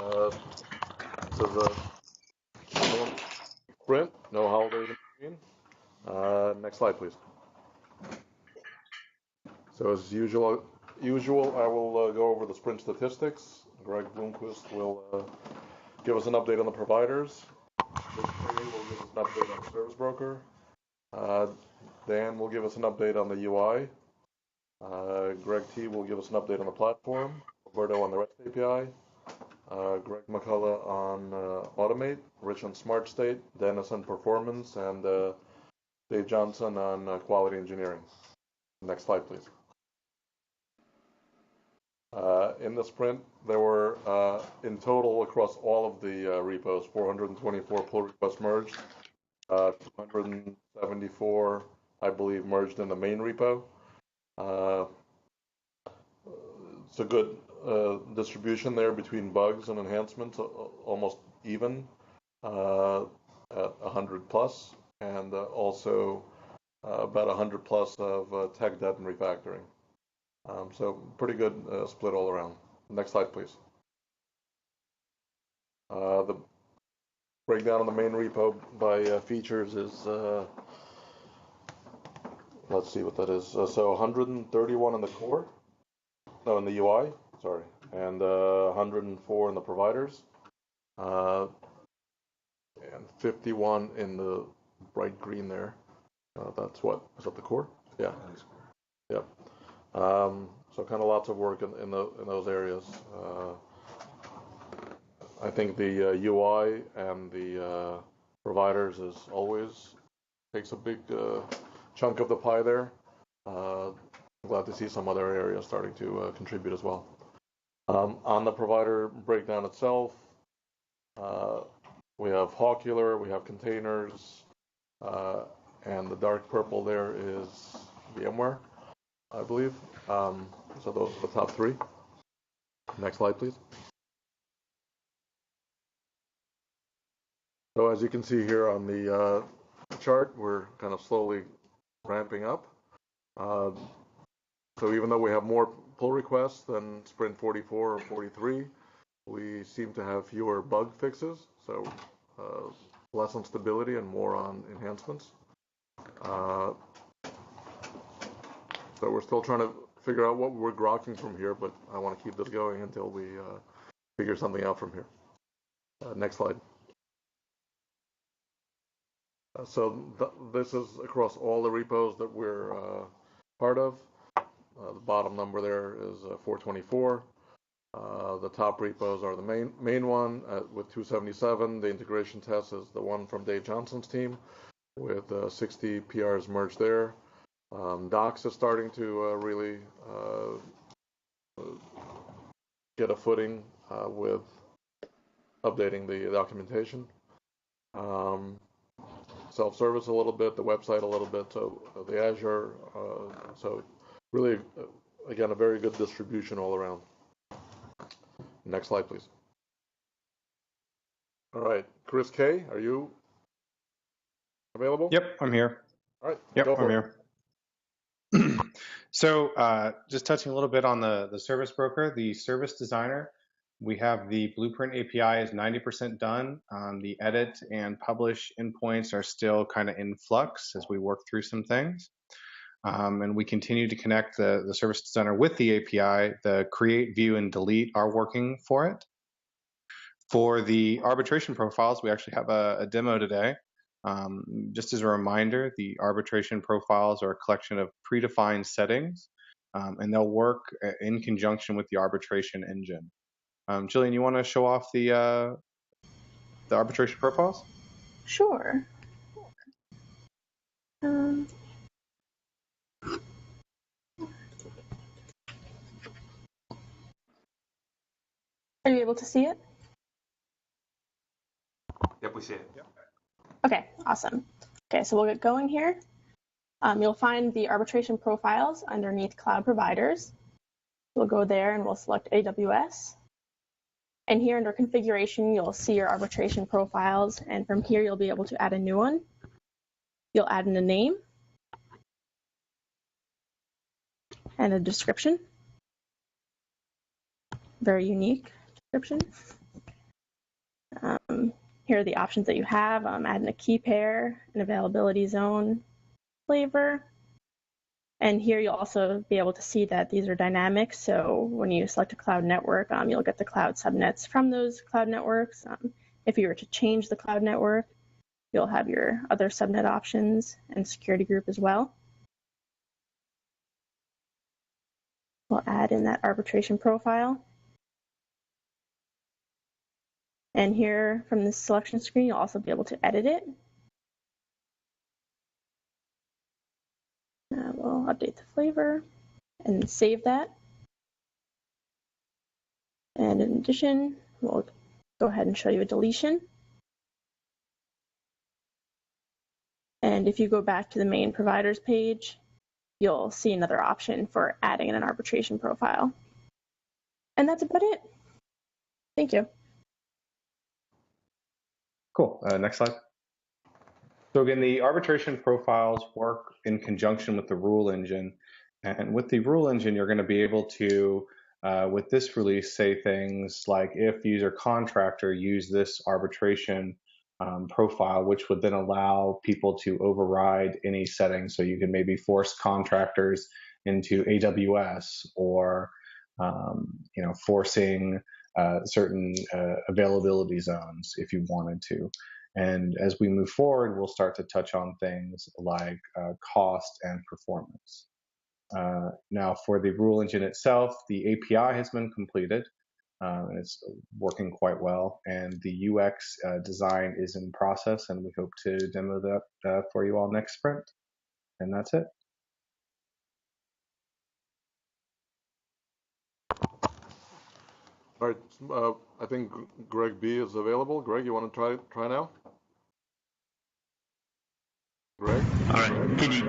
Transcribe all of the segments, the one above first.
This is a sprint, no holidays in between. Next slide, please. So as usual, I will go over the sprint statistics. Gregg Blomquist will give us an update on the providers. Will give us an update on the service broker. Dan will give us an update on the UI. Gregg T will give us an update on the platform. Alberto on the REST API. Gregg McCullough on Automate. Rich on SmartState. Dennis on Performance. And Dave Johnson on Quality Engineering. Next slide, please. In the sprint, there were, in total, across all of the repos, 424 pull requests merged, 274, I believe, merged in the main repo. It's a good distribution there between bugs and enhancements, almost even at 100 plus, and also about 100 plus of tech debt and refactoring. So pretty good split all around. Next slide, please. The breakdown of the main repo by features is, let's see what that is. So 131 in the core, no, in the UI, sorry, and 104 in the providers, and 51 in the bright green there. That's what, is that the core? Yeah. Yep. So kind of lots of work in those areas. I think the UI and the providers is always takes a big chunk of the pie there. Glad to see some other areas starting to contribute as well. On the provider breakdown itself, we have Hawkular, we have containers, and the dark purple there is VMware, I believe. So those are the top three. Next slide, please. So as you can see here on the chart, we're kind of slowly ramping up. So even though we have more pull requests than Sprint44 or 43, we seem to have fewer bug fixes. So less on stability and more on enhancements. So we're still trying to figure out what we're grokking from here, but I want to keep this going until we figure something out from here. Next slide. So this is across all the repos that we're part of. The bottom number there is 424. The top repos are the main one with 277. The integration test is the one from Dave Johnson's team with 60 PRs merged there. Docs is starting to really get a footing with updating the documentation. Self-service a little bit, the website a little bit, so the Azure. So really, again, a very good distribution all around. Next slide, please. All right, Chris K., are you available? Yep, I'm here. All right, yep, I'm here. So just touching a little bit on the service broker, the service designer, we have the blueprint API is 90% done. The edit and publish endpoints are still kind of in flux as we work through some things. And we continue to connect the service designer with the API. The create, view, and delete are working for it. For the arbitration profiles, we actually have a demo today. Just as a reminder, the arbitration profiles are a collection of predefined settings, and they'll work in conjunction with the arbitration engine. Jillian, you want to show off the arbitration profiles? Sure. Are you able to see it? Yep, we see it. Yep. Okay, awesome. Okay, so we'll get going here. You'll find the arbitration profiles underneath cloud providers. We'll go there and we'll select AWS. And here under configuration, you'll see your arbitration profiles. And from here, you'll be able to add a new one. You'll add in a name and a description. Very unique description. Here are the options that you have. Adding a key pair, an availability zone flavor. And here you'll also be able to see that these are dynamic. So when you select a cloud network, you'll get the cloud subnets from those cloud networks. If you were to change the cloud network, you'll have your other subnet options and security group as well. We'll add in that arbitration profile. And here from this selection screen, you'll also be able to edit it. We'll update the flavor and save that. And in addition, we'll go ahead and show you a deletion. And if you go back to the main providers page, you'll see another option for adding in an arbitration profile. And that's about it. Thank you. Cool. Next slide. So again, the arbitration profiles work in conjunction with the rule engine. And with the rule engine, you're going to be able to, with this release, say things like if user contractor use this arbitration profile, which would then allow people to override any settings. So you can maybe force contractors into AWS or forcing certain availability zones if you wanted to. And as we move forward, we'll start to touch on things like cost and performance. Now, for the rule engine itself, the API has been completed. And it's working quite well. And the UX design is in process, and we hope to demo that for you all next sprint. And that's it. All right, I think Gregg B is available. Gregg, you want to try now? Gregg? All right. Can you?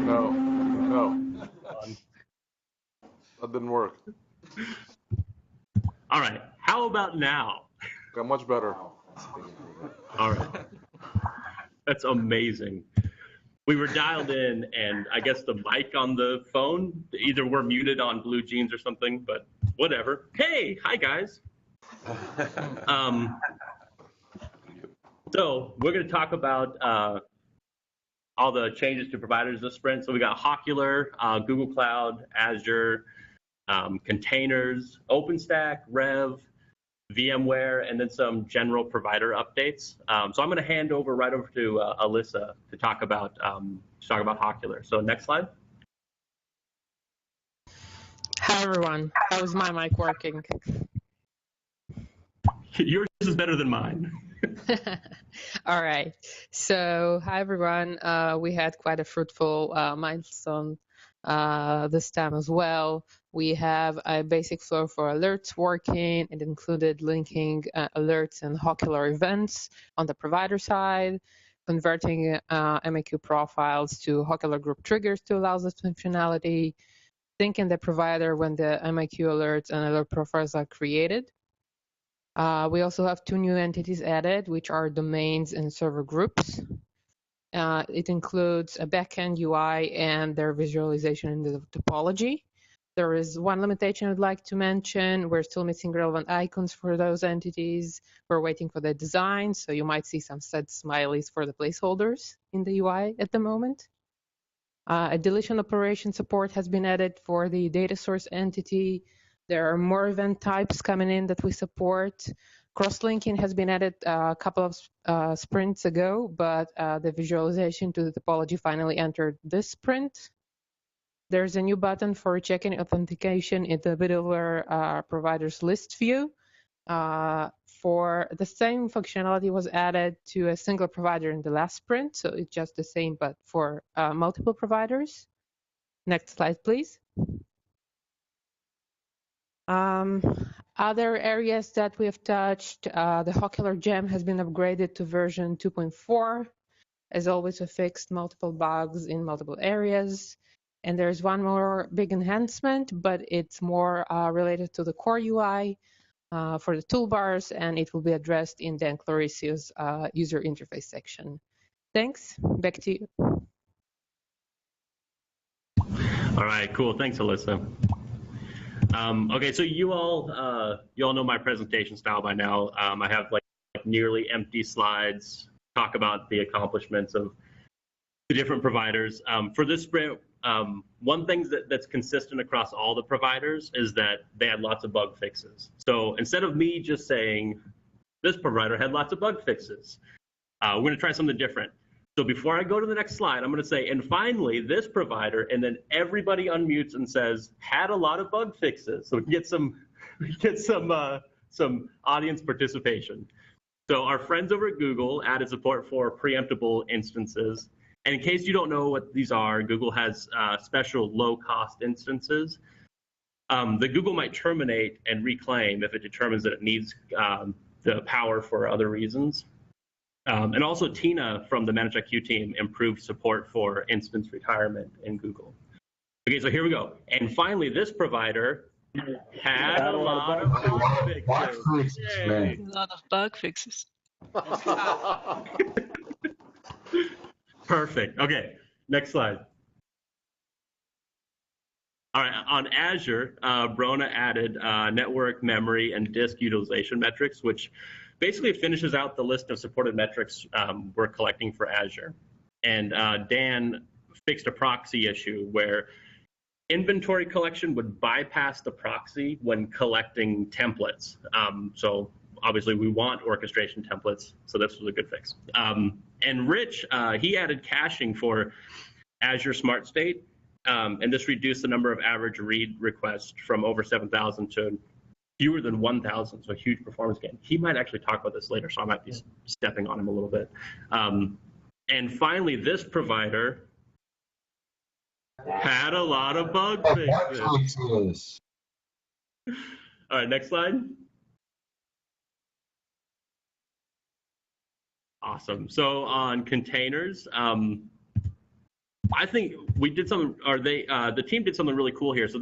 No. That didn't work. All right. How about now? Got much better. All right. That's amazing. We were dialed in, and I guess the mic on the phone, either we're muted on Blue Jeans or something, but whatever. Hey, hi guys. So we're going to talk about all the changes to providers this sprint. So we got Hawkular, Google Cloud, Azure, containers, OpenStack, Rev, VMware, and then some general provider updates. So I'm going to hand right over to Alyssa to talk about Hawkular. So next slide. Hi everyone. How is my mic working? Yours is better than mine. All right. So hi everyone. We had quite a fruitful milestone this time as well. We have a basic flow for alerts working. It included linking alerts and Hawkular events on the provider side, converting MAQ profiles to Hawkular group triggers to allow this functionality, syncing the provider when the MAQ alerts and alert profiles are created. We also have 2 new entities added, which are domains and server groups. It includes a backend UI and their visualization in the topology. There is one limitation I'd like to mention. We're still missing relevant icons for those entities. We're waiting for the design, so you might see some sad smileys for the placeholders in the UI at the moment. A deletion operation support has been added for the data source entity. There are more event types coming in that we support. Cross-linking has been added a couple of sprints ago, but the visualization to the topology finally entered this sprint. There's a new button for checking authentication in the middleware providers list view. For the same functionality was added to a single provider in the last sprint, so it's just the same, but for multiple providers. Next slide, please. Other areas that we have touched, the Hawkular gem has been upgraded to version 2.4. As always, we fixed multiple bugs in multiple areas. And there's one more big enhancement, but it's more related to the core UI for the toolbars, and it will be addressed in Dan Clarizio's user interface section. Thanks. Back to you. All right, cool. Thanks, Alyssa. Okay, so you all know my presentation style by now. I have like nearly empty slides, talk about the accomplishments of the different providers. For this sprint, one thing that's consistent across all the providers is that they had lots of bug fixes. So instead of me just saying, this provider had lots of bug fixes, we're going to try something different. So before I go to the next slide, I'm going to say, and finally, this provider, and then everybody unmutes and says, had a lot of bug fixes. So we can get some audience participation. So our friends over at Google added support for preemptible instances. And in case you don't know what these are, Google has special low-cost instances that Google might terminate and reclaim if it determines that it needs the power for other reasons. And also Tina from the ManageIQ team improved support for instance retirement in Google. Okay, so here we go. And finally, this provider had a lot of bug fixes. A lot of bug fixes. Perfect. Okay, next slide. All right, on Azure, Brona added network, memory, and disk utilization metrics, which basically finishes out the list of supported metrics we're collecting for Azure. And Dan fixed a proxy issue where inventory collection would bypass the proxy when collecting templates. So obviously we want orchestration templates, so this was a good fix. And Rich, he added caching for Azure SmartState, and this reduced the number of average read requests from over 7,000 to fewer than 1,000, so a huge performance gain. He might actually talk about this later, so I might be stepping on him a little bit. And finally, this provider had a lot of bug fixes. All right, next slide. Awesome. So on containers, I think we did something, or the team did something really cool here. So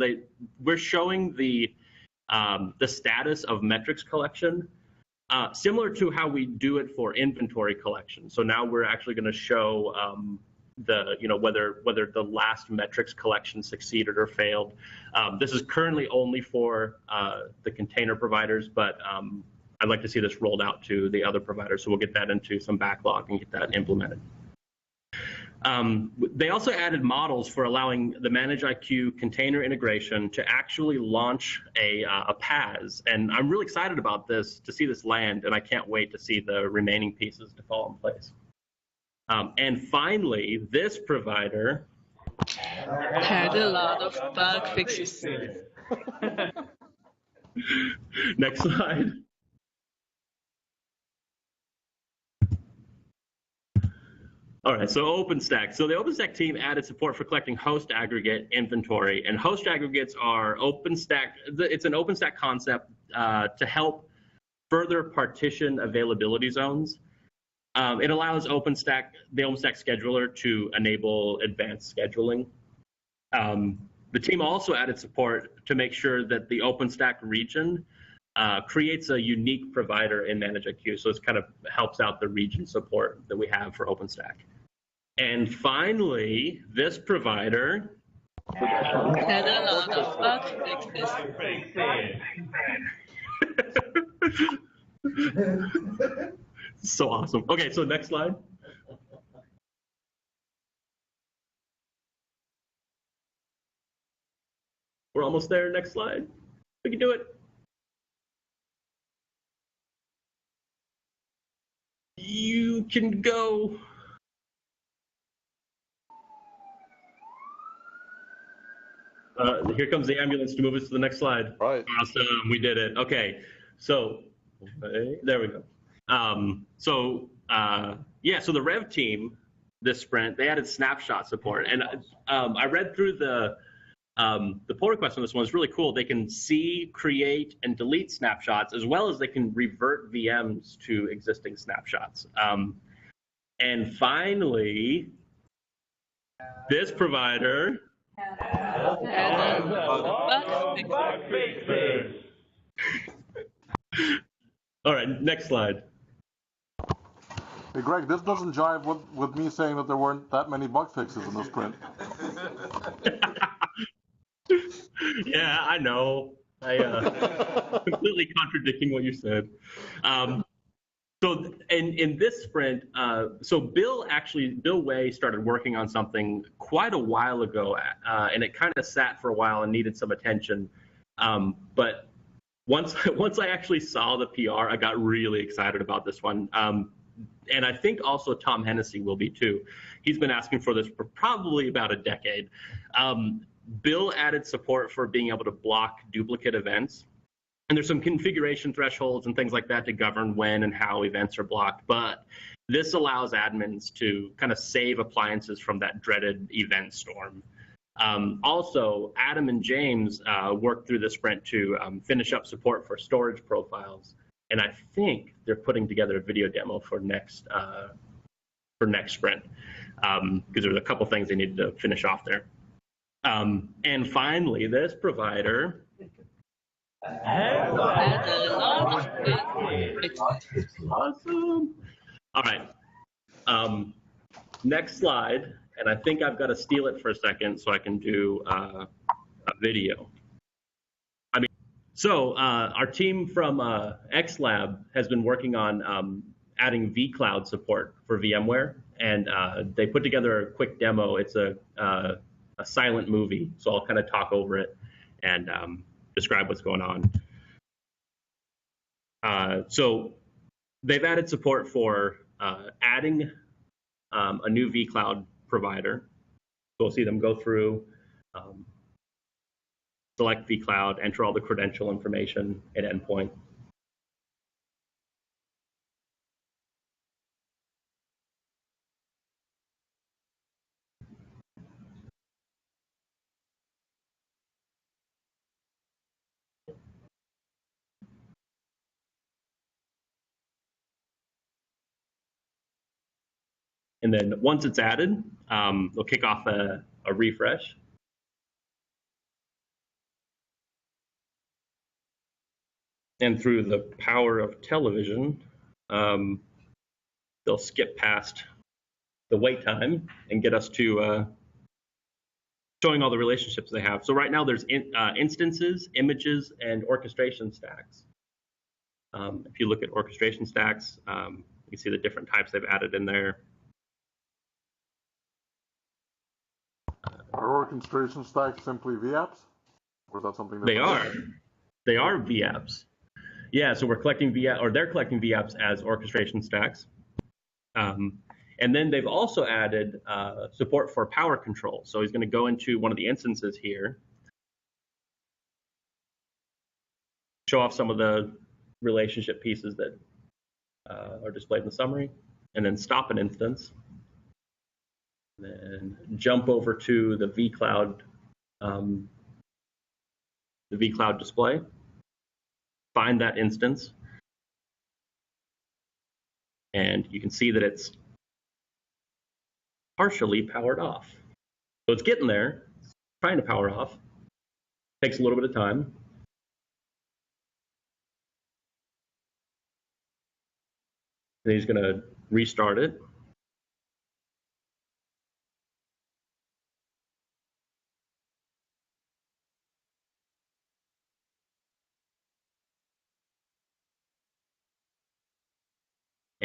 we're showing the status of metrics collection, similar to how we do it for inventory collection. So now we're actually going to show whether the last metrics collection succeeded or failed. This is currently only for the container providers, but I'd like to see this rolled out to the other providers. So we'll get that into some backlog and get that implemented. They also added models for allowing the ManageIQ container integration to actually launch a PaaS. And I'm really excited about this, to see this land, and I can't wait to see the remaining pieces to fall in place. And finally, this provider had a lot of bug fixes. Next slide. All right, so OpenStack. So the OpenStack team added support for collecting host aggregate inventory, and host aggregates are OpenStack. It's an OpenStack concept to help further partition availability zones. It allows the OpenStack scheduler to enable advanced scheduling. The team also added support to make sure that the OpenStack region creates a unique provider in ManageIQ. So this kind of helps out the region support that we have for OpenStack. And finally, this provider Had a lot of bug fixes. So awesome. Okay, so next slide. We're almost there. Next slide. We can do it. You can go. Here comes the ambulance to move us to the next slide. Right. Awesome, we did it. Okay, so there we go. So the Rev team this sprint, they added snapshot support, and I read through the pull request on this one. It's really cool. They can see, create, and delete snapshots, as well as they can revert VMs to existing snapshots. And finally, this provider. All right, next slide. Hey, Greg, this doesn't jive with me saying that there weren't that many bug fixes in this sprint. Yeah, I know. I completely contradicting what you said. So in this sprint, so Bill Way started working on something quite a while ago, and it kind of sat for a while and needed some attention. But once I actually saw the PR, I got really excited about this one. And I think also Tom Hennessy will be too. He's been asking for this for probably about a decade. Bill added support for being able to block duplicate events. And there's some configuration thresholds and things like that to govern when and how events are blocked. But this allows admins to kind of save appliances from that dreaded event storm. Also, Adam and James worked through the sprint to finish up support for storage profiles. And I think they're putting together a video demo for next sprint, because there's a couple things they needed to finish off there. And finally, this provider. Awesome. All right. Next slide, and I think I've got to steal it for a second so I can do a video. So our team from XLab has been working on adding vCloud support for VMware, and they put together a quick demo. It's a silent movie, so I'll kind of talk over it and describe what's going on. So they've added support for adding a new vCloud provider. So we'll see them go through, select vCloud, enter all the credential information at endpoint. And then once it's added, they'll kick off a refresh. And through the power of television, they'll skip past the wait time and get us to showing all the relationships they have. So right now there's instances, images, and orchestration stacks. If you look at orchestration stacks, you can see the different types they've added in there. Are orchestration stacks simply VApps? Or is that something that they are VApps. Yeah, so we're collecting they're collecting VApps as orchestration stacks. And then they've also added support for power control. So he's going to go into one of the instances here, show off some of the relationship pieces that are displayed in the summary, and then stop an instance. Then jump over to the vCloud display, find that instance, and you can see that it's partially powered off. So it's getting there, it's trying to power off. Takes a little bit of time. Then he's going to restart it.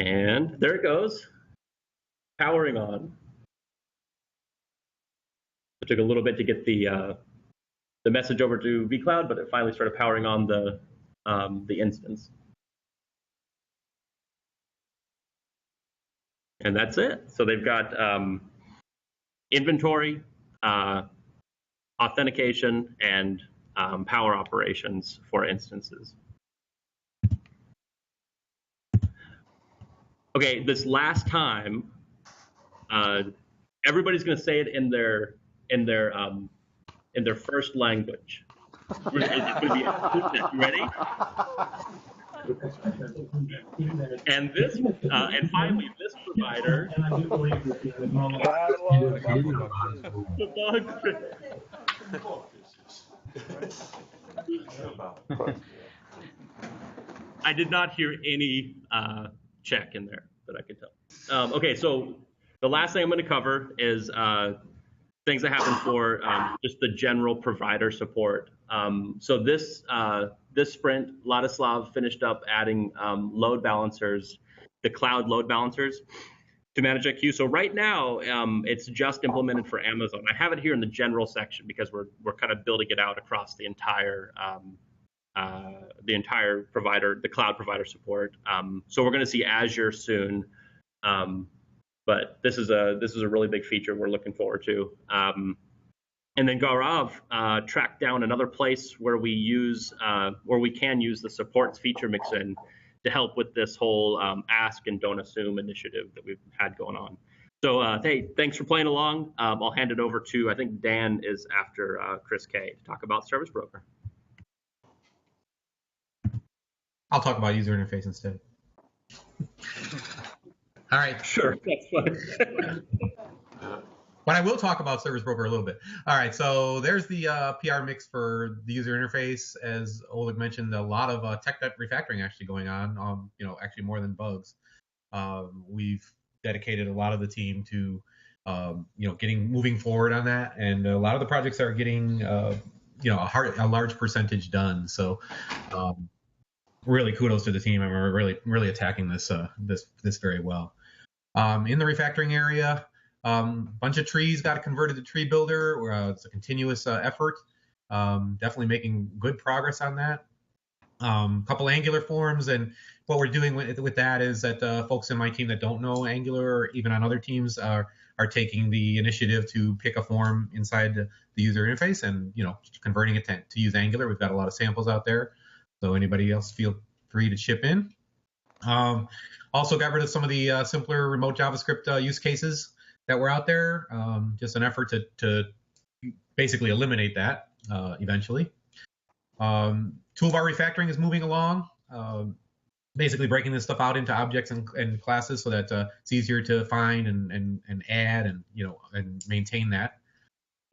And there it goes, powering on. It took a little bit to get the message over to vCloud, but it finally started powering on the instance. And that's it. So they've got inventory, authentication, and power operations for instances. Okay, this last time, everybody's going to say it in their first language. You ready? And this, and finally, this provider. I did not hear any check in there that I could tell. Okay, so the last thing I'm going to cover is things that happen for just the general provider support. So this sprint, Ladislav finished up adding load balancers, the cloud load balancers to ManageIQ. So right now, it's just implemented for Amazon. I have it here in the general section because we're kind of building it out across the entire provider, the cloud provider support. So we're going to see Azure soon. But this is a really big feature we're looking forward to. And then Gaurav tracked down another place where we can use the supports feature mix-in to help with this whole ask and don't assume initiative that we've had going on. So hey, thanks for playing along. I'll hand it over to, I think Dan is after Chris K to talk about Service Broker. I'll talk about user interface instead. All right. Sure, that's fine. But I will talk about Service Broker a little bit. All right, so there's the PR mix for the user interface. As Oleg mentioned, a lot of tech debt refactoring actually going on. Actually more than bugs. We've dedicated a lot of the team to, moving forward on that, and a lot of the projects are getting, a large percentage done. So, really kudos to the team, and we're really attacking this very well. In the refactoring area. Bunch of trees got converted to Tree Builder. It's a continuous effort. Definitely making good progress on that. Couple Angular forms, and what we're doing with that is that folks in my team that don't know Angular, or even on other teams, are taking the initiative to pick a form inside the user interface and converting it to use Angular. We've got a lot of samples out there, so anybody else feel free to chip in. Also got rid of some of the simpler remote JavaScript use cases that were out there, just an effort to basically eliminate that eventually. Toolbar refactoring is moving along, basically breaking this stuff out into objects and classes so that it's easier to find and add and maintain that.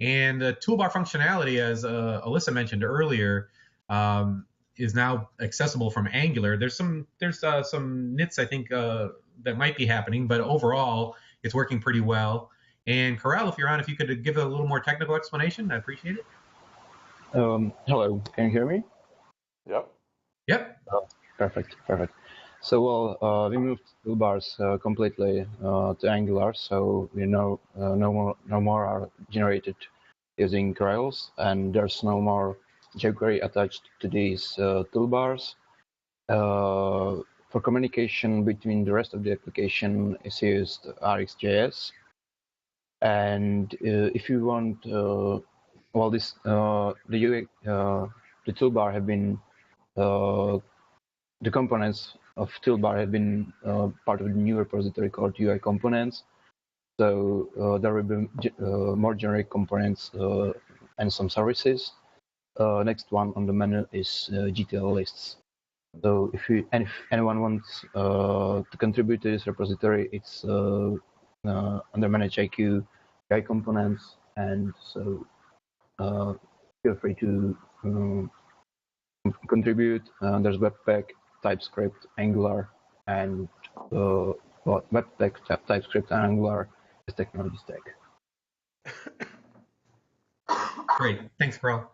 And toolbar functionality, as Alyssa mentioned earlier, is now accessible from Angular. There's some nits I think that might be happening, but overall, it's working pretty well. And Corral, if you're on, if you could give a little more technical explanation, I appreciate it. Hello, can you hear me? Yep. Oh, perfect. So, we moved toolbars completely to Angular, so we know no more are generated using Rails, and there's no more jQuery attached to these toolbars. For communication between the rest of the application is used RxJS, and if you want, the toolbar have been the components of toolbar have been part of the new repository called UI components. So there will be more generic components and some services. Next one on the menu is GTL lists. So if anyone wants to contribute to this repository, it's under ManageIQ UI components, and so feel free to contribute. There's Webpack, TypeScript, Angular, and Webpack, TypeScript, and Angular is technology stack. Great, thanks, Carl.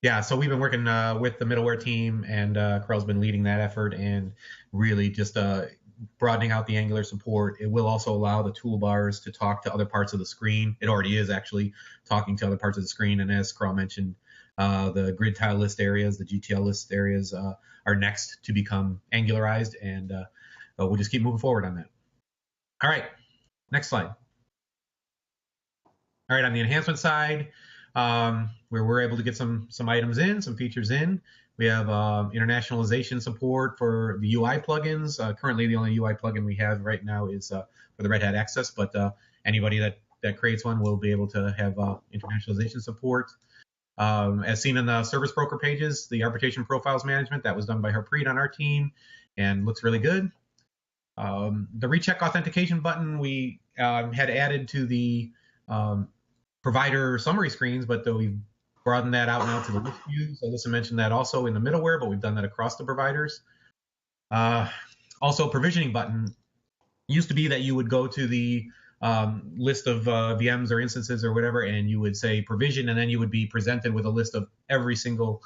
Yeah, so we've been working with the middleware team, and Carl's been leading that effort and really just broadening out the Angular support. It will also allow the toolbars to talk to other parts of the screen. It already is actually talking to other parts of the screen, and as Carl mentioned, the grid tile list areas, the GTL list areas are next to become Angularized, and we'll just keep moving forward on that. All right, next slide. All right, on the enhancement side, where we're able to get some items in, some features in. We have internationalization support for the UI plugins. Currently, the only UI plugin we have right now is for the Red Hat Access, but anybody that creates one will be able to have internationalization support. As seen in the Service Broker pages, the arbitration profiles management, that was done by Harpreet on our team and looks really good. The Recheck Authentication button we had added to the provider summary screens, but we've broadened that out now to the list view. So Alyssa mentioned that also in the middleware, but we've done that across the providers. Also, provisioning button used to be that you would go to the list of VMs or instances or whatever, and you would say provision, and then you would be presented with a list of every single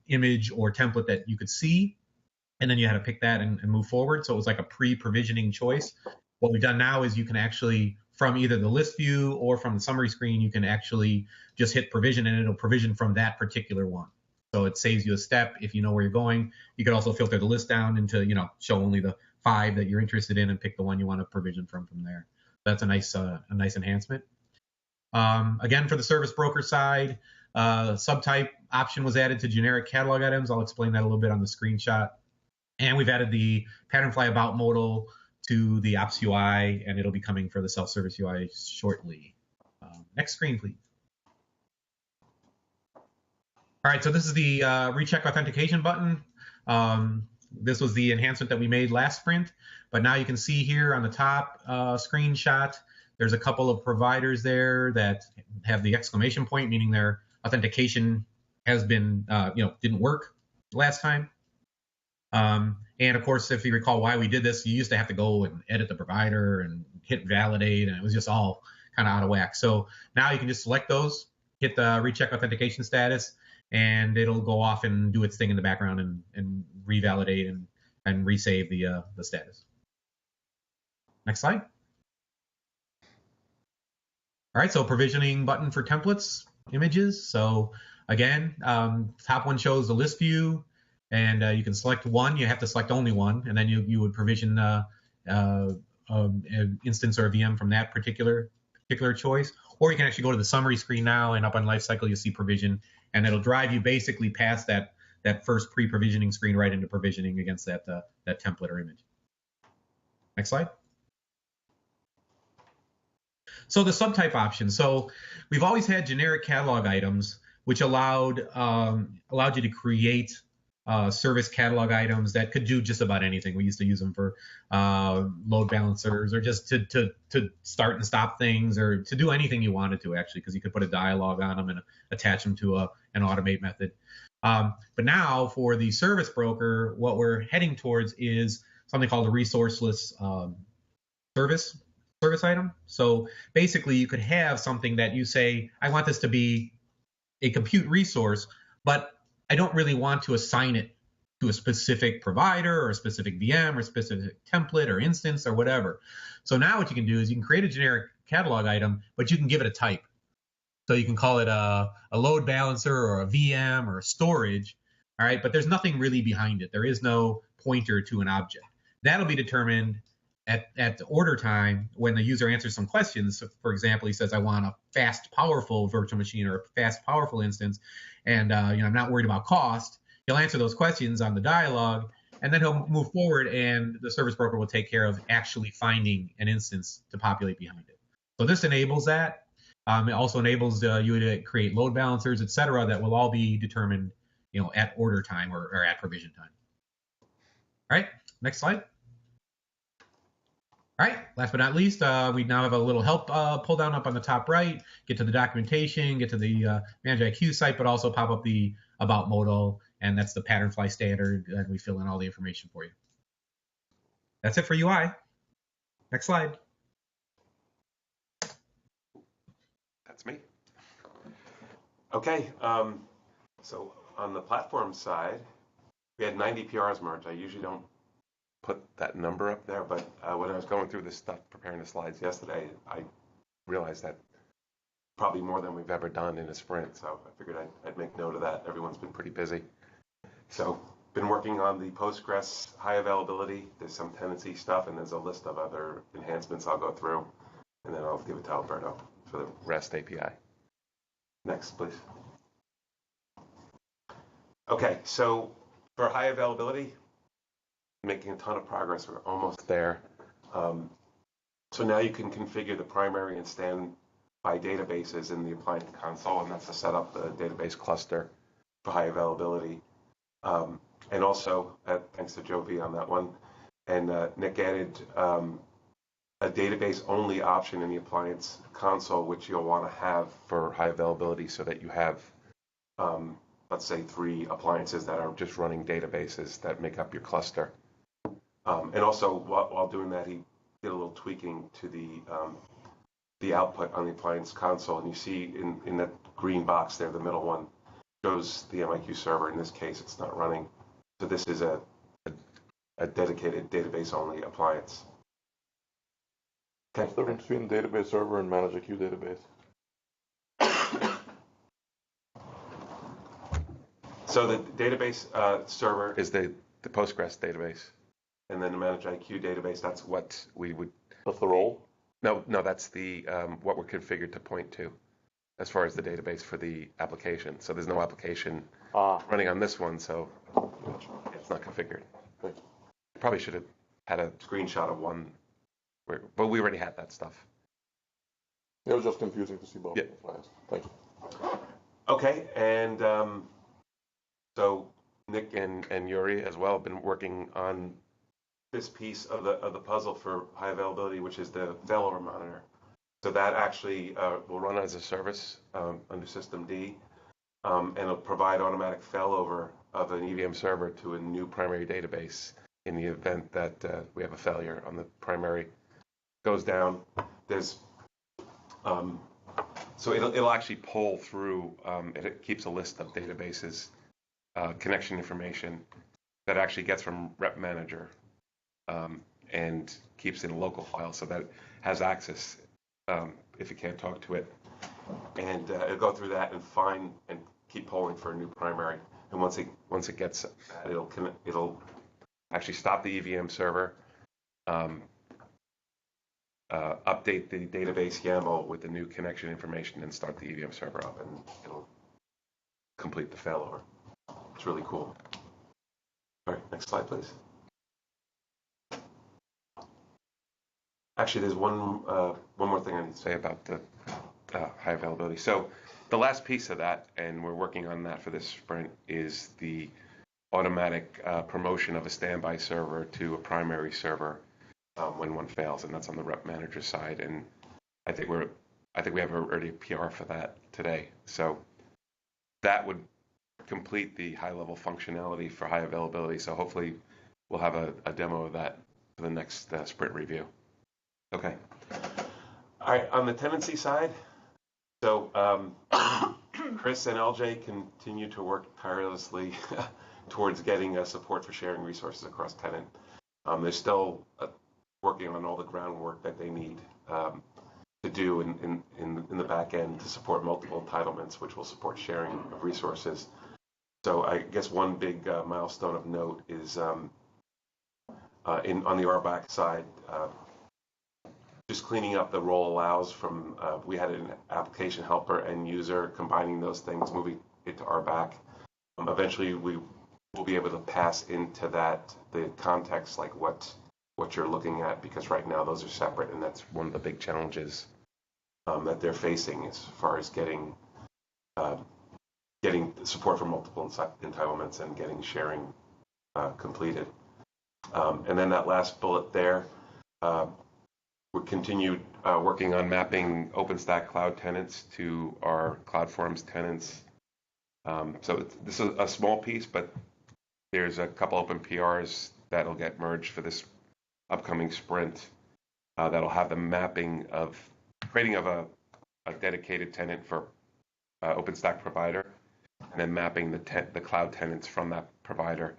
image or template that you could see, and then you had to pick that and move forward. So it was like a pre-provisioning choice. What we've done now is you can actually, from either the list view or from the summary screen, you can actually just hit provision, and it'll provision from that particular one. So it saves you a step if you know where you're going. You could also filter the list down into, show only the 5 that you're interested in and pick the one you want to provision from there. That's a nice enhancement. Again, for the service broker side, subtype option was added to generic catalog items. I'll explain that a little bit on the screenshot. And we've added the patternfly about modal to the ops UI, and it'll be coming for the self-service UI shortly. Next screen, please. All right, so this is the Recheck Authentication button. This was the enhancement that we made last sprint, but now you can see here on the top screenshot, there's a couple of providers there that have the exclamation point, meaning their authentication has been, didn't work last time. And of course, if you recall why we did this, you used to have to go and edit the provider and hit validate, and it was just all kind of out of whack. So now you can just select those, hit the Recheck Authentication status, and it'll go off and do its thing in the background and revalidate and resave the status. Next slide. All right, so provisioning button for templates, images. So again, top one shows the list view, and you can select one. You have to select only one, and then you would provision an instance or a VM from that particular choice. Or you can actually go to the summary screen now, and up on lifecycle you'll see provision, and it'll drive you basically past that first pre-provisioning screen right into provisioning against that template or image. Next slide. So the subtype option. So we've always had generic catalog items, which allowed you to create service catalog items that could do just about anything. We used to use them for load balancers, or just to start and stop things, or to do anything you wanted to, actually, because you could put a dialog on them and attach them to an automate method. But now for the service broker, what we're heading towards is something called a resourceless service item. So basically you could have something that you say, I want this to be a compute resource, but I don't really want to assign it to a specific provider or a specific VM or a specific template or instance or whatever. So now what you can do is you can create a generic catalog item, but you can give it a type. So you can call it a load balancer or a VM or a storage, all right? But there's nothing really behind it. There is no pointer to an object. That'll be determined at the order time when the user answers some questions. So for example, he says, I want a fast, powerful virtual machine or a fast, powerful instance, and I'm not worried about cost. He'll answer those questions on the dialogue, and then he'll move forward, and the service broker will take care of actually finding an instance to populate behind it. So this enables that. It also enables you to create load balancers, et cetera, that will all be determined at order time or at provision time. All right, next slide. All right, last but not least, we now have a little help pull down up on the top right, get to the documentation, get to the ManageIQ site, but also pop up the about modal, and that's the patternfly standard, and we fill in all the information for you. That's it for UI. Next slide. That's me. Okay, so on the platform side, we had 90 PRs merged. I usually don't put that number up there, but when I was going through this stuff, preparing the slides yesterday, I realized that probably more than we've ever done in a sprint, so I figured I'd make note of that. Everyone's been pretty busy. So, been working on the Postgres high availability. There's some tenancy stuff, and there's a list of other enhancements I'll go through, and then I'll give it to Alberto for the REST API. Next, please. Okay, so for high availability, making a ton of progress. We're almost there. So now you can configure the primary and standby databases in the appliance console, and that's to set up the database cluster for high availability. And also, thanks to Joe V on that one, and Nick added a database-only option in the appliance console, which you'll want to have for high availability so that you have, let's say, 3 appliances that are just running databases that make up your cluster. And also, while doing that, he did a little tweaking to the output on the appliance console, and you see in that green box there, the middle one shows the MIQ server. In this case, it's not running. So this is a dedicated database-only appliance. Okay. What's the difference between database server and ManageIQ database? So the database server is the Postgres database, and then the ManageIQ database. That's what we would. That's the role? No, that's the what we're configured to point to, as far as the database for the application. So there's no application running on this one, so it's not configured. Thanks. Probably should have had a screenshot of one, but we already had that stuff. It was just confusing to see both. Yeah. Thank you. Okay, and so Nick and Yuri as well have been working on this piece of the puzzle for high availability, which is the failover monitor. So that actually will run as a service under System D, and it'll provide automatic failover of an EVM server to a new primary database in the event that we have a failure on the primary. Goes down. There's so it'll actually pull through. It keeps a list of databases, connection information that actually gets from Rep Manager, and keeps in a local file so that it has access if you can't talk to it. And it'll go through that and find and keep polling for a new primary. And once it gets that, it'll actually stop the EVM server, update the database YAML with the new connection information, and start the EVM server up, and it'll complete the failover. It's really cool. All right, next slide, please. Actually, there's one more thing I need to say about the high availability. So the last piece of that, and we're working on that for this sprint, is the automatic promotion of a standby server to a primary server when one fails, and that's on the Rep Manager side. And I think we have already a PR for that today. So that would complete the high-level functionality for high availability. So hopefully we'll have a demo of that for the next sprint review. Okay. All right, on the tenancy side, so Chris and LJ continue to work tirelessly towards getting support for sharing resources across tenant. They're still working on all the groundwork that they need to do in the back end to support multiple entitlements, which will support sharing of resources. So I guess one big milestone of note is on the RBAC side, just cleaning up the role allows from, we had an application helper and user, combining those things, moving it to RBAC. Eventually we will be able to pass into that the context, like what you're looking at, because right now those are separate, and that's one of the big challenges that they're facing as far as getting support for multiple entitlements and getting sharing completed. And then that last bullet there, we continued working on mapping OpenStack cloud tenants to our CloudForms tenants. So this is a small piece, but there's a couple open PRs that'll get merged for this upcoming sprint that'll have the mapping of creating of a dedicated tenant for OpenStack provider, and then mapping the cloud tenants from that provider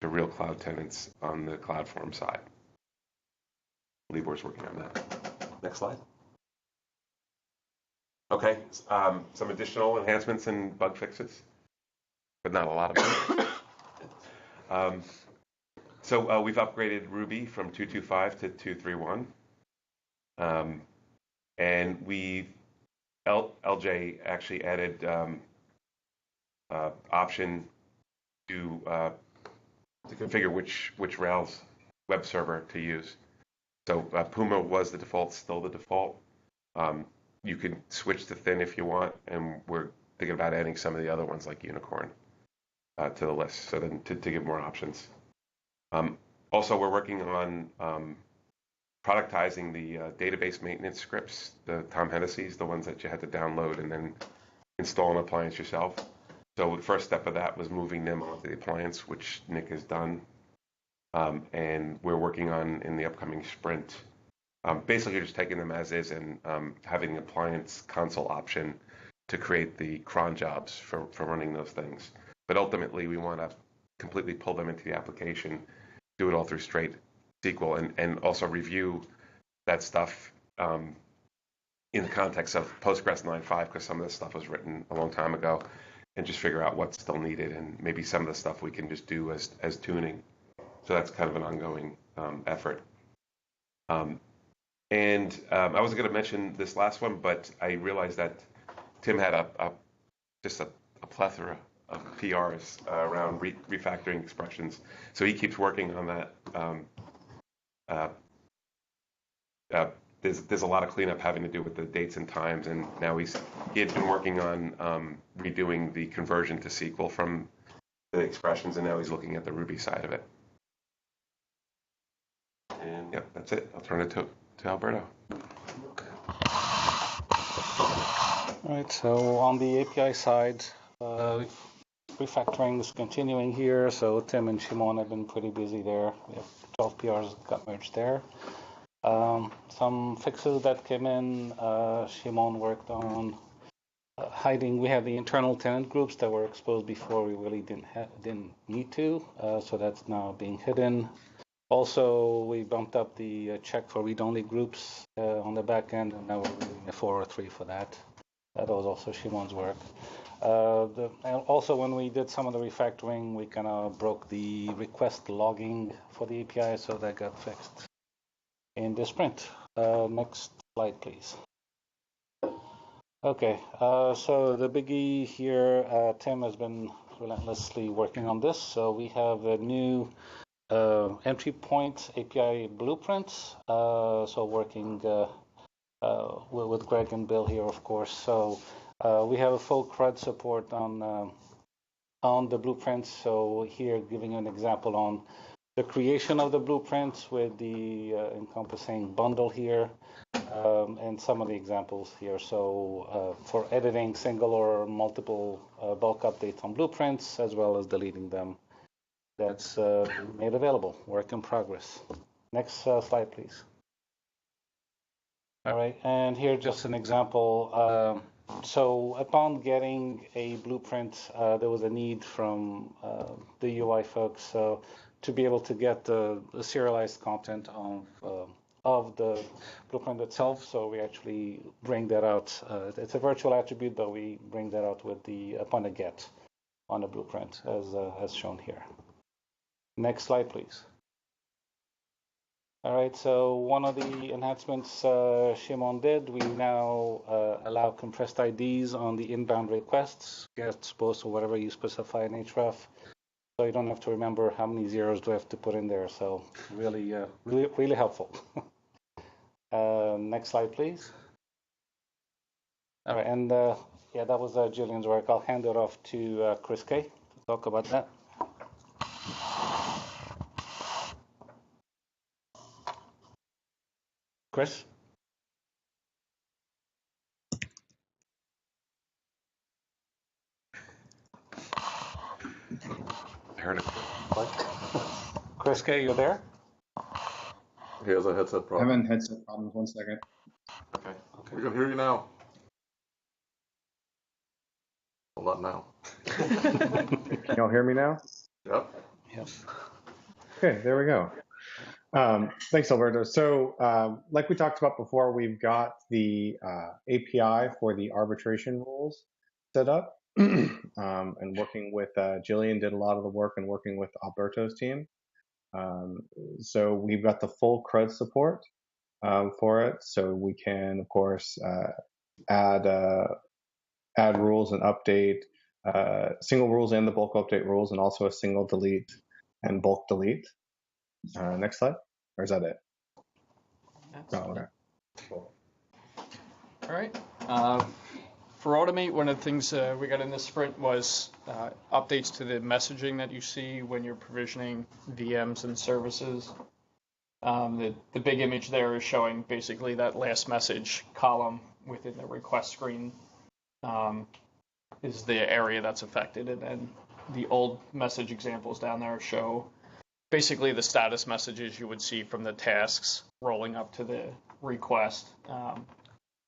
to real cloud tenants on the CloudForm side. Libor's working on that. Next slide. Okay, some additional enhancements and bug fixes, but not a lot of them. So we've upgraded Ruby from 2.2.5 to 2.3.1, and LJ actually added option to configure which Rails web server to use. So Puma was the default, still the default. You can switch to Thin if you want, and we're thinking about adding some of the other ones like Unicorn to the list, so then to give more options. Also, we're working on productizing the database maintenance scripts, the Tom Hennessy's, the ones that you had to download and then install an appliance yourself. So the first step of that was moving them onto the appliance, which Nick has done. And we're working on, in the upcoming sprint, basically just taking them as is and having the appliance console option to create the cron jobs for running those things. But ultimately, we want to completely pull them into the application, do it all through straight SQL, and also review that stuff in the context of Postgres 9.5, because some of this stuff was written a long time ago, and just figure out what's still needed, and maybe some of the stuff we can just do as tuning. So that's kind of an ongoing effort. I wasn't going to mention this last one, but I realized that Tim had just a plethora of PRs around refactoring expressions. So he keeps working on that. There's a lot of cleanup having to do with the dates and times, and now he had been working on redoing the conversion to SQL from the expressions, and now he's looking at the Ruby side of it. And yeah, that's it. I'll turn it to Alberto. All right, so on the API side, refactoring is continuing here. So Tim and Shimon have been pretty busy there. We have 12 PRs got merged there. Some fixes that came in, Shimon worked on hiding. We had the internal tenant groups that were exposed before we really didn't need to, so that's now being hidden. Also, we bumped up the check for read-only groups on the back end, and now we're using a 403 for that. That was also Shimon's work. And also, when we did some of the refactoring, we kind of broke the request logging for the API, so that got fixed in the sprint. Next slide, please. Okay, so the biggie here, Tim has been relentlessly working on this. So we have a new entry point API blueprint. So working with Gregg and Bill here, of course. So we have a full CRUD support on the blueprints. So here, giving you an example on the creation of the blueprints with the encompassing bundle here, and some of the examples here. So for editing single or multiple bulk updates on blueprints, as well as deleting them, that's made available, work in progress. Next slide, please. All right, and here just an example. So upon getting a blueprint, there was a need from the UI folks to be able to get the serialized content of the blueprint itself. So we actually bring that out. It's a virtual attribute, but we bring that out with the upon a get on the blueprint, as shown here. Next slide, please. All right, so one of the enhancements Shimon did, we now allow compressed IDs on the inbound requests, gets post or whatever you specify in href. So you don't have to remember how many zeros do I have to put in there. So really, really helpful. Next slide, please. All right, and yeah, that was Jillian's work. I'll hand it off to Chris K. to talk about that. Chris? I heard it. What? Chris K, you there? He has a headset problem. I'm having headset problems. 1 second. Okay. We can hear you now. Well, not now. Can y'all hear me now? Yep. Yes. Okay, there we go. Thanks, Alberto. So like we talked about before, we've got the API for the arbitration rules set up. And working with Jillian did a lot of the work and working with Alberto's team. So we've got the full CRUD support for it. So we can, of course, add rules and update single rules and the bulk update rules, and also a single delete and bulk delete. Next slide. Or is that it? Oh, okay. Cool. All right. For Automate, one of the things we got in this sprint was updates to the messaging that you see when you're provisioning VMs and services. The big image there is showing basically that last message column within the request screen is the area that's affected, and then the old message examples down there show basically the status messages you would see from the tasks rolling up to the request.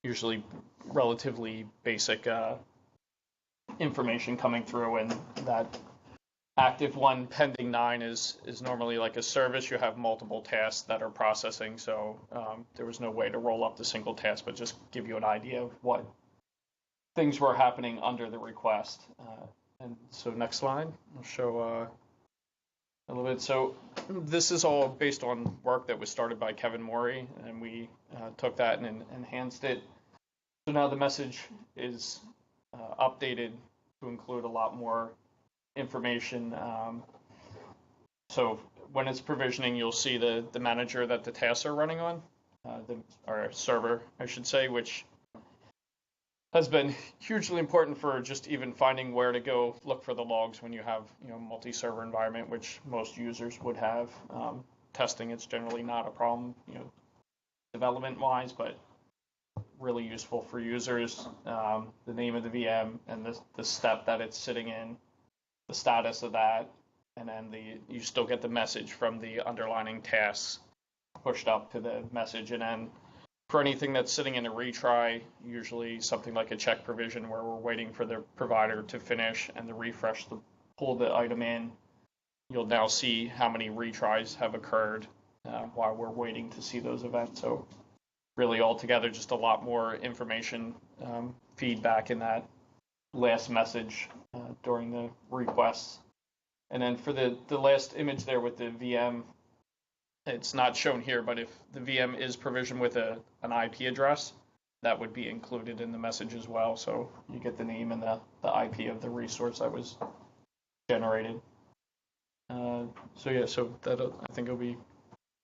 Usually relatively basic information coming through, and that active 1 pending 9 is normally like a service. You have multiple tasks that are processing, so there was no way to roll up the single task, but just give you an idea of what things were happening under the request. And so next slide, I'll show a little bit. So this is all based on work that was started by Kevin Morey, and we took that and enhanced it. So now the message is updated to include a lot more information. So when it's provisioning, you'll see the manager that the tasks are running on, or server, I should say, which has been hugely important for just even finding where to go look for the logs when you have multi-server environment, which most users would have. Testing, it's generally not a problem, development-wise, but really useful for users. The name of the VM and the step that it's sitting in, the status of that, and then you still get the message from the underlining tasks pushed up to the message. And then for anything that's sitting in a retry, usually something like a check provision where we're waiting for the provider to finish and the refresh to pull the item in, you'll now see how many retries have occurred while we're waiting to see those events. So really altogether just a lot more information feedback in that last message during the requests. And then for the last image there with the VM, it's not shown here, but if the VM is provisioned with an IP address, that would be included in the message as well. So you get the name and the IP of the resource that was generated. So that I think will be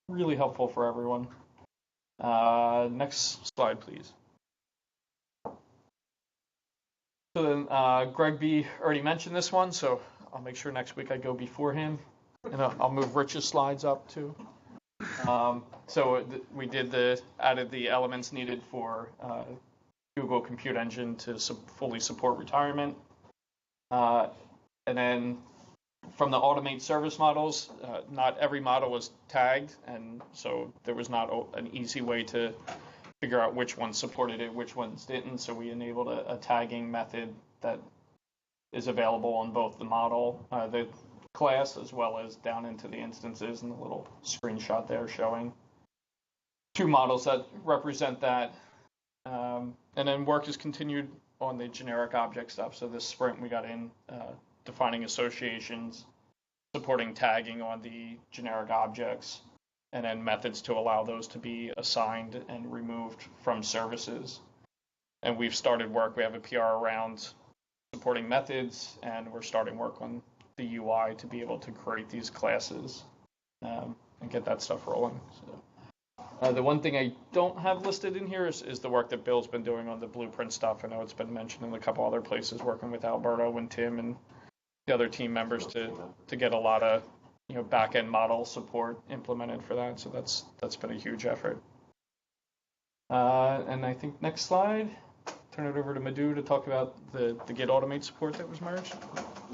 really helpful for everyone. Next slide, please. So then Gregg B already mentioned this one, so I'll make sure next week I go before him. And I'll move Rich's slides up too. So we added the elements needed for Google Compute Engine to fully support retirement. And then from the automate service models, not every model was tagged, and so there was not an easy way to figure out which ones supported it, which ones didn't. So we enabled a tagging method that is available on both the model, the class, as well as down into the instances, and the little screenshot there showing 2 models that represent that. And then work is continued on the generic object stuff. So this sprint we got in defining associations, supporting tagging on the generic objects, and then methods to allow those to be assigned and removed from services. And we've started work. We have a PR around supporting methods, and we're starting work on the UI to be able to create these classes and get that stuff rolling. So, the one thing I don't have listed in here is the work that Bill's been doing on the blueprint stuff. I know it's been mentioned in a couple other places, working with Alberto and Tim and the other team members to get a lot of back-end model support implemented for that. So that's been a huge effort. And I think next slide, turn it over to Madhu to talk about the Git automate support that was merged.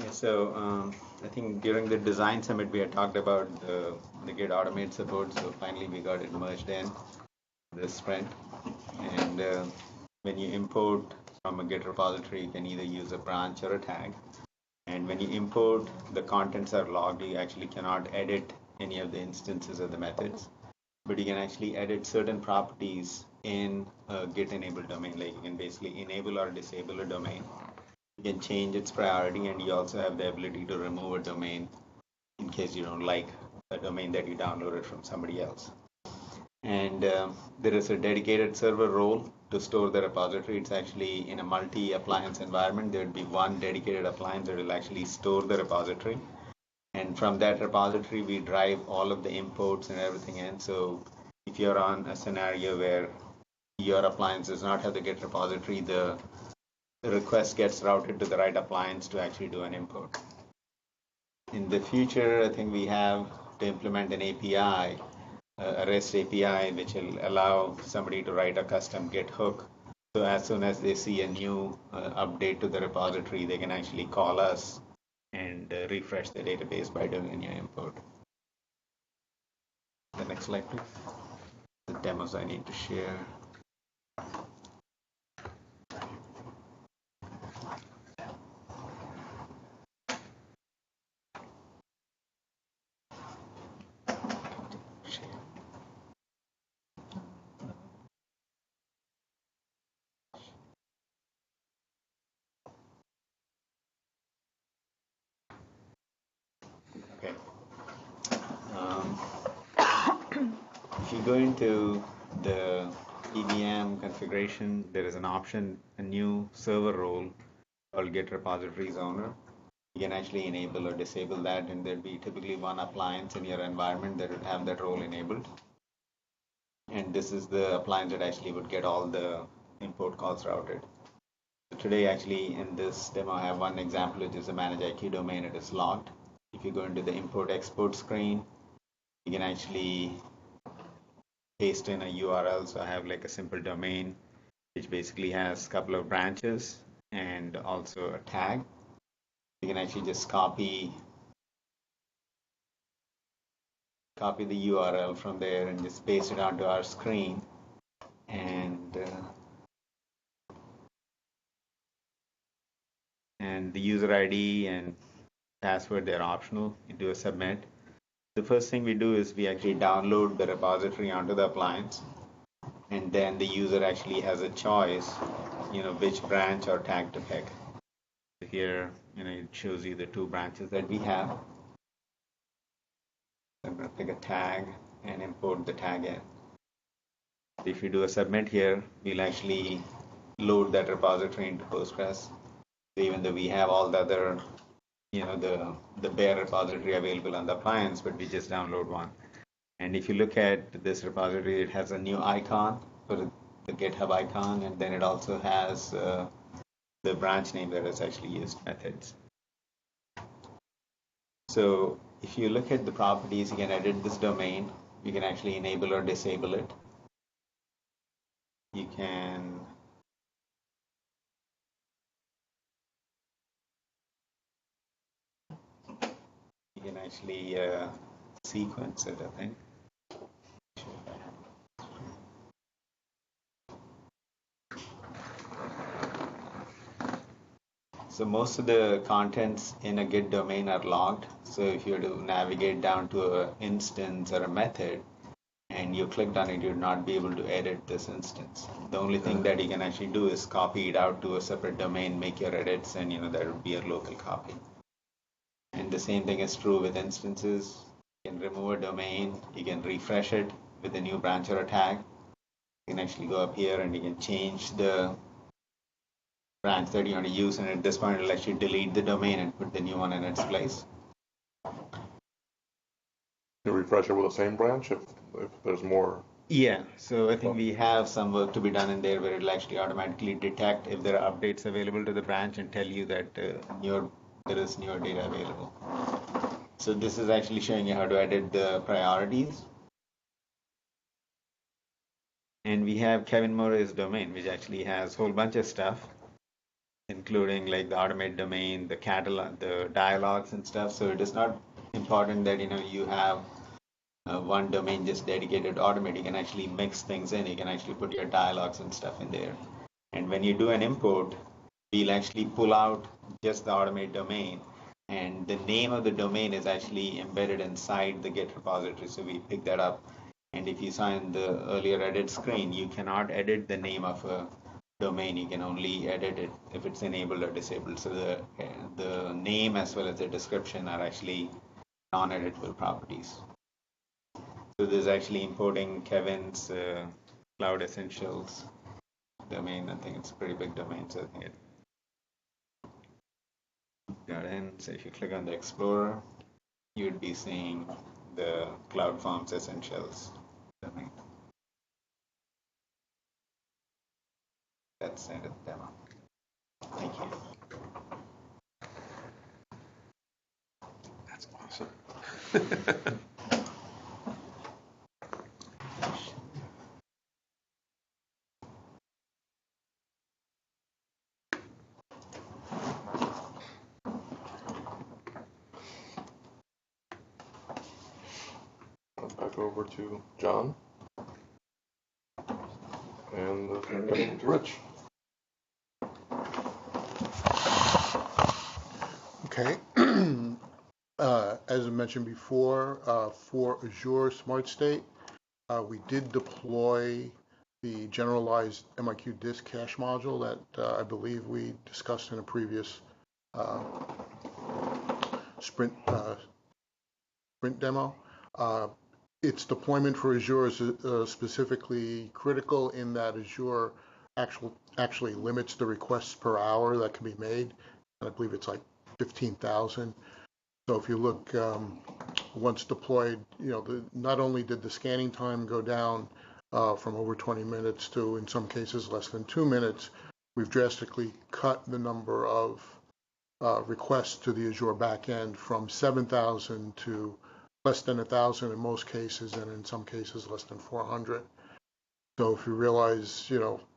Yeah, so I think during the design summit we had talked about the Git automate support. So finally we got it merged in this sprint. And when you import from a Git repository, you can either use a branch or a tag. And when you import, the contents are logged. You actually cannot edit any of the instances of the methods, but you can actually edit certain properties in a Git enabled domain. Like you can basically enable or disable a domain. You can change its priority, and you also have the ability to remove a domain in case you don't like a domain that you downloaded from somebody else. And there is a dedicated server role to store the repository. It's actually in a multi-appliance environment. There would be one dedicated appliance that will actually store the repository. And from that repository, we drive all of the imports and everything in. So if you're on a scenario where your appliance does not have the Git repository, the request gets routed to the right appliance to actually do an import. In the future, I think we have to implement an API, a REST API, which will allow somebody to write a custom Git hook. So as soon as they see a new update to the repository, they can actually call us and refresh the database by doing a new import. The next slide, please. demos I need to share. Okay. If you go into the EVM configuration, there is an option, a new server role called Get Repositories Owner. You can actually enable or disable that, and there'd be typically one appliance in your environment that would have that role enabled. And this is the appliance that actually would get all the import calls routed. So today, actually, in this demo, I have one example, which is a ManageIQ domain. It is logged. If you go into the import-export screen, you can actually paste in a URL. So I have like a simple domain, which basically has a couple of branches and also a tag. You can actually just copy the URL from there and just paste it onto our screen. And the user ID and password, they're optional. You do a submit. The first thing we do is we actually download the repository onto the appliance, and then the user actually has a choice, which branch or tag to pick. So here, it shows you the two branches that we have. I'm going to pick a tag and import the tag in. If you do a submit here, we'll actually load that repository into Postgres. So even though we have all the other, the bare repository available on the appliance, but we just download one. And if you look at this repository, it has a new icon for the GitHub icon, and then it also has the branch name that is actually used, methods. So if you look at the properties, you can edit this domain. You can actually enable or disable it. You can actually sequence it, I think. So most of the contents in a Git domain are logged. So if you were to navigate down to an instance or a method and you clicked on it, you'd not be able to edit this instance. The only thing that you can actually do is copy it out to a separate domain, make your edits, and that would be a local copy. And the same thing is true with instances. You can remove a domain, you can refresh it with a new branch or a tag. You can actually go up here and you can change the branch that you want to use, and at this point it'll actually delete the domain and put the new one in its place. You refresh it with the same branch if there's more? Yeah, so I think we have some work to be done in there where it'll actually automatically detect if there are updates available to the branch and tell you that there is newer data available. So this is actually showing you how to edit the priorities. And we have Kevin Murray's domain, which actually has a whole bunch of stuff, including like the automate domain, the catalog, the dialogues and stuff. So it is not important that you have one domain just dedicated to automate. You can actually mix things in. You can actually put your dialogues and stuff in there. And when you do an import, we'll actually pull out just the automate domain, and the name of the domain is actually embedded inside the Git repository. So we pick that up. And if you saw in the earlier edit screen, you cannot edit the name of a domain. You can only edit it if it's enabled or disabled. So the name as well as the description are actually non-editable properties. So this is actually importing Kevin's Cloud Essentials domain. I think it's a pretty big domain, so I think it got in. So if you click on the Explorer, you would be seeing the Cloud Forms Essentials domain. That's the end of the demo. Thank you. That's awesome. Back over to John. And getting to Rich. Okay. As I mentioned before, for Azure SmartState, we did deploy the generalized MIQ disk cache module that I believe we discussed in a previous Sprint demo. Its deployment for Azure is specifically critical in that Azure actually limits the requests per hour that can be made. And I believe it's like 15,000. So if you look, once deployed, not only did the scanning time go down from over 20 minutes to, in some cases, less than 2 minutes, we've drastically cut the number of requests to the Azure backend from 7,000 to less than 1,000 in most cases, and in some cases less than 400. So if you realize,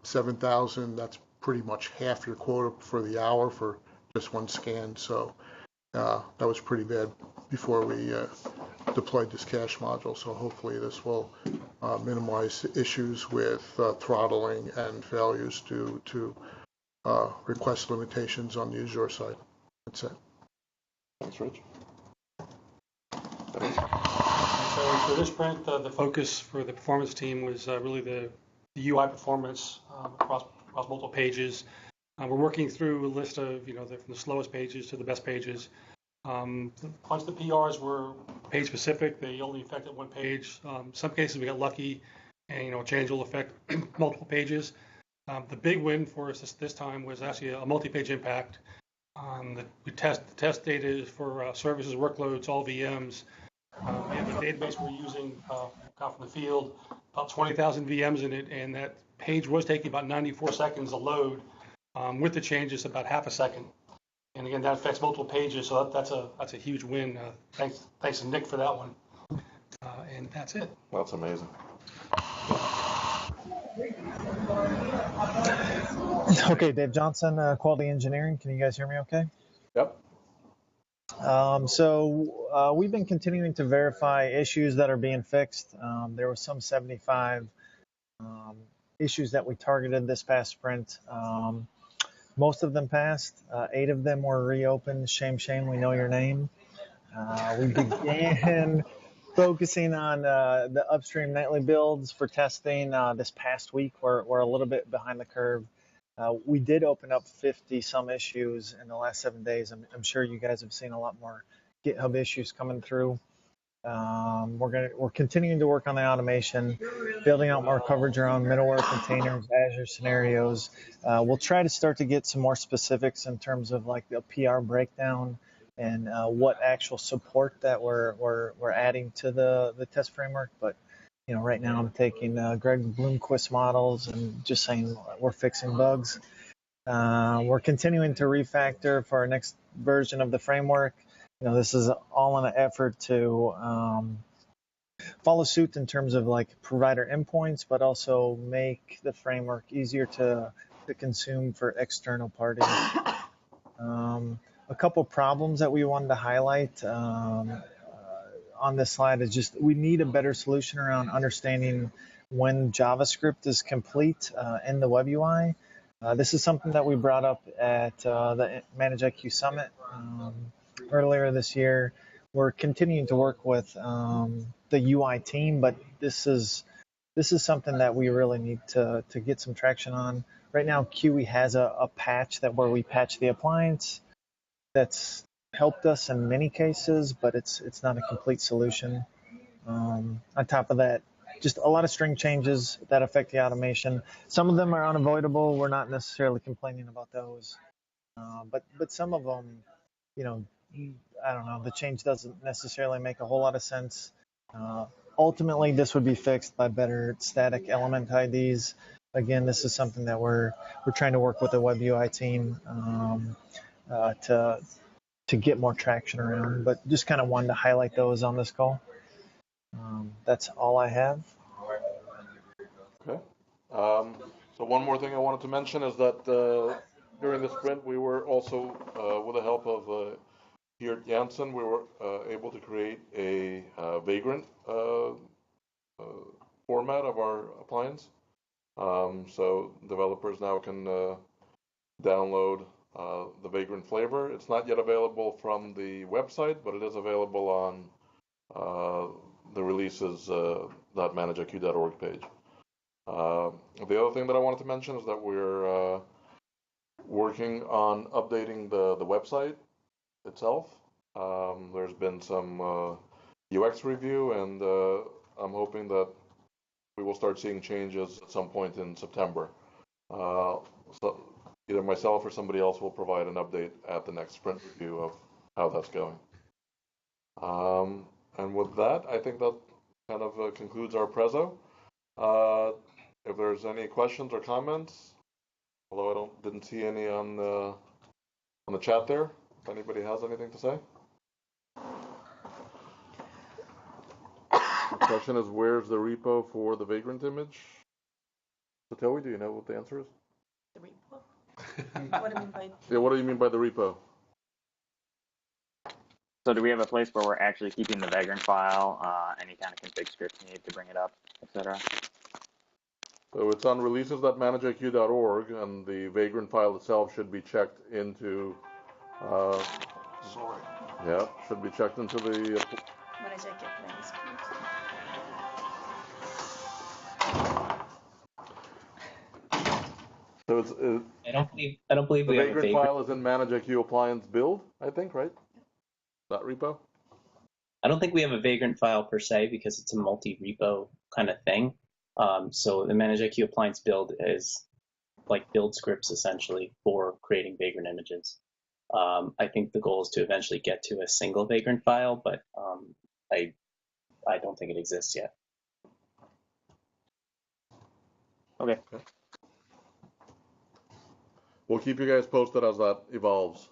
7,000, that's pretty much half your quota for the hour for just one scan. So that was pretty bad before we deployed this cache module. So hopefully this will minimize issues with throttling and failures due to request limitations on the Azure side. That's it. Thanks, Rich. So for this sprint, the focus for the performance team was really the UI performance across multiple pages. We're working through a list of, from the slowest pages to the best pages. Once the PRs were page specific, they only affected one page. Some cases we got lucky and, a change will affect multiple pages. The big win for us this time was actually a multi-page impact. The test data is for services, workloads, all VMs. We have a database we're using out from the field, about 20,000 VMs in it, and that page was taking about 94 seconds to load. With the changes, about half a second. And again, that affects multiple pages, so that's a huge win. Thanks to Nick for that one. And that's it. That's amazing. Okay, Dave Johnson, Quality Engineering. Can you guys hear me okay? Yep. So we've been continuing to verify issues that are being fixed. There were some 75 issues that we targeted this past sprint. Most of them passed. 8 of them were reopened. Shame, we know your name. We began focusing on the upstream nightly builds for testing this past week. We're a little bit behind the curve. We did open up 50-some issues in the last 7 days. I'm sure you guys have seen a lot more GitHub issues coming through. We're continuing to work on the automation, building out more coverage around middleware containers, Azure scenarios. We'll try to start to get some more specifics in terms of like the PR breakdown and what actual support that we're adding to the test framework. But right now I'm taking Gregg Blomquist models and just saying we're fixing bugs. We're continuing to refactor for our next version of the framework. This is all in an effort to follow suit in terms of like provider endpoints, but also make the framework easier to consume for external parties. A couple problems that we wanted to highlight on this slide is just we need a better solution around understanding when JavaScript is complete in the web UI. This is something that we brought up at the ManageIQ Summit earlier this year. We're continuing to work with the UI team, but this is something that we really need to get some traction on. Right now, QE has a patch where we patch the appliance. That's helped us in many cases, but it's not a complete solution. On top of that, just a lot of string changes that affect the automation. Some of them are unavoidable. We're not necessarily complaining about those, but some of them, I don't know, the change doesn't necessarily make a whole lot of sense. Ultimately, this would be fixed by better static element IDs. Again, this is something that we're trying to work with the web UI team to get more traction around, but just kind of wanted to highlight those on this call. That's all I have. Okay. So one more thing I wanted to mention is that during the sprint, we were also, with the help of Geert Janssen, we were able to create a Vagrant format of our appliance. So developers now can download the Vagrant flavor. It's not yet available from the website, but it is available on the releases.manageiq.org page. The other thing that I wanted to mention is that we're working on updating the website itself. There's been some UX review, and I'm hoping that we will start seeing changes at some point in September. So either myself or somebody else will provide an update at the next sprint review of how that's going. And with that, I think that kind of concludes our prezo. If there's any questions or comments, although didn't see any on the chat there, if anybody has anything to say. The question is, where's the repo for the Vagrant image? Satowi, do you know what the answer is? The repo? What do you mean by? Yeah, what do you mean by the repo? So do we have a place where we're actually keeping the Vagrant file, any kind of config scripts you need to bring it up, etc.? So it's on releases.manageiq.org, and the Vagrant file itself should be checked into. Sorry. Yeah, should be checked into the. ManageIQ plans. So it's. I don't believe we have a Vagrant file is in ManageIQ appliance build, I think, right? That repo. I don't think we have a Vagrant file per se because it's a multi-repo kind of thing. So the ManageIQ appliance build is like build scripts essentially for creating Vagrant images. I think the goal is to eventually get to a single Vagrant file, but I don't think it exists yet. Okay. We'll keep you guys posted as that evolves.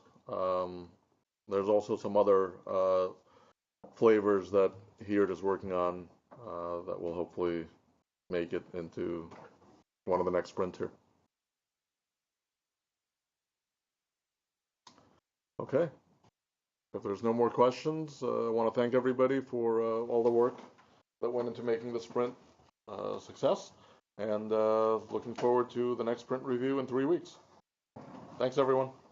There's also some other flavors that Heard is working on that will hopefully make it into one of the next sprints here. Okay. If there's no more questions, I want to thank everybody for all the work that went into making the sprint a success, and looking forward to the next sprint review in 3 weeks. Thanks, everyone.